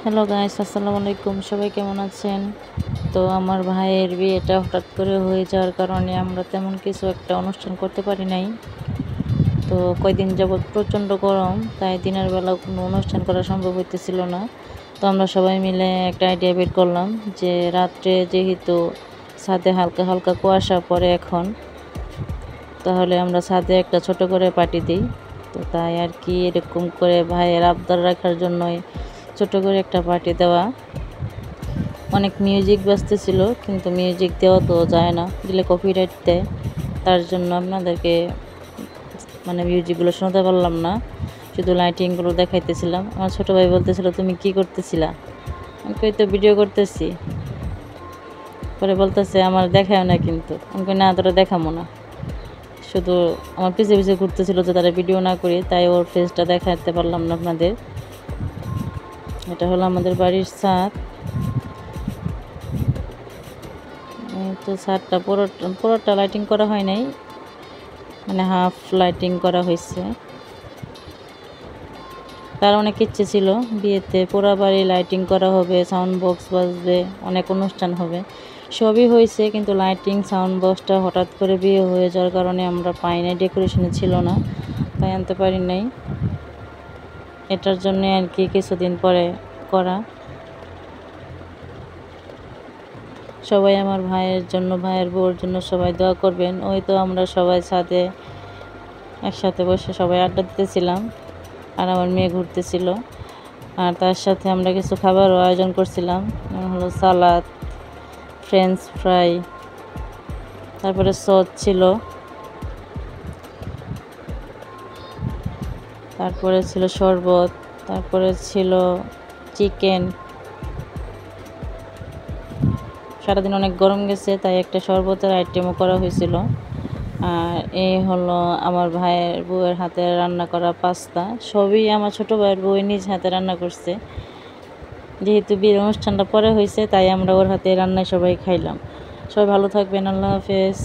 Hello guys, আসসালামু আলাইকুম। সবাই কেমন আছেন? তো আমার ভাইয়ের বিয়েটা হঠাৎ করে হয়ে যাওয়ার কারণে আমরা তেমন কিছু একটা অনুষ্ঠান করতে পারি নাই। তো কয়দিন যাবৎ প্রচণ্ড গরম, তাই দিনের বেলা কোনো অনুষ্ঠান করা সম্ভব হইতেছিল না। তো আমরা সবাই মিলে একটা আইডিয়া বের করলাম যে রাত্রে যেহেতু ছাদে হালকা হালকা কুয়াশা পড়ে এখন, তাহলে আমরা ছাদে একটা ছোট করে পার্টি দিই। তো তাই আর কি, এরকম করে ভাইয়ের আবদার রাখার জন্যই ছোট করে একটা পার্টি দেওয়া। অনেক মিউজিক বাজতেছিল, কিন্তু মিউজিক দেওয়া তো যায় না, দিলে কপিরাইট দেয়। তার জন্য আপনাদেরকে মিউজিকগুলো শোনাতে পারলাম না, শুধু লাইটিংগুলো দেখাইতেছিলাম। আমার ছোটো ভাই বলতেছিল, তুমি কি করতেছিলা? আমি কই, তো ভিডিও করতেছি। পরে বলতেছে, আমার দেখায় না কিন্তু। আমি কই, না তোরা দেখাবো না। শুধু আমার পিছে পিছে ঘুরতেছিল যে তারা ভিডিও না করি, তাই ওর ফেসটা দেখাতে পারলাম না আপনাদের। এটা হলো আমাদের বাড়ির ছাদ। তো ছাদটা পুরোটা লাইটিং করা হয় নাই, হাফ লাইটিং করা হয়েছে। তার অনেক ইচ্ছে ছিল বিয়েতে পুরো বাড়ি লাইটিং করা হবে, সাউন্ড বক্স বাজবে, অনেক অনুষ্ঠান হবে। সবই হয়েছে, কিন্তু লাইটিং সাউন্ড বক্সটা হঠাৎ করে বিয়ে হয়ে যাওয়ার কারণে আমরা পাই নাই, ডেকোরেশনে ছিল না, তাই আনতে পারি নাই। এটার জন্যে আর কি কিছুদিন পরে করা। সবাই আমার ভাইয়ের জন্য, ভাইয়ের বউর জন্য সবাই দোয়া করবেন। ওই তো আমরা সবাই ছাদে একসাথে বসে সবাই আড্ডা দিতেছিলাম, আর আমার মেয়ে ঘুরতেছিল। আর তার সাথে আমরা কিছু খাবারও আয়োজন করছিলাম, হলো সালাদ, ফ্রেঞ্চ ফ্রাই, তারপরে সস ছিল, তারপরে ছিল শরবত, তারপরে ছিল চিকেন। সারাদিন অনেক গরম গেছে, তাই একটা শরবতের আইটেমও করা হয়েছিল। আর এই হলো আমার ভাইয়ের বউয়ের হাতে রান্না করা পাস্তা। সবই আমার ছোটো ভাইয়ের বউ নিজ হাতে রান্না করছে। যেহেতু বিয়ের অনুষ্ঠানটা পরে হয়েছে, তাই আমরা ওর হাতে রান্নায় সবাই খাইলাম। সবাই ভালো থাকবেন, আল্লাহ হাফেজ।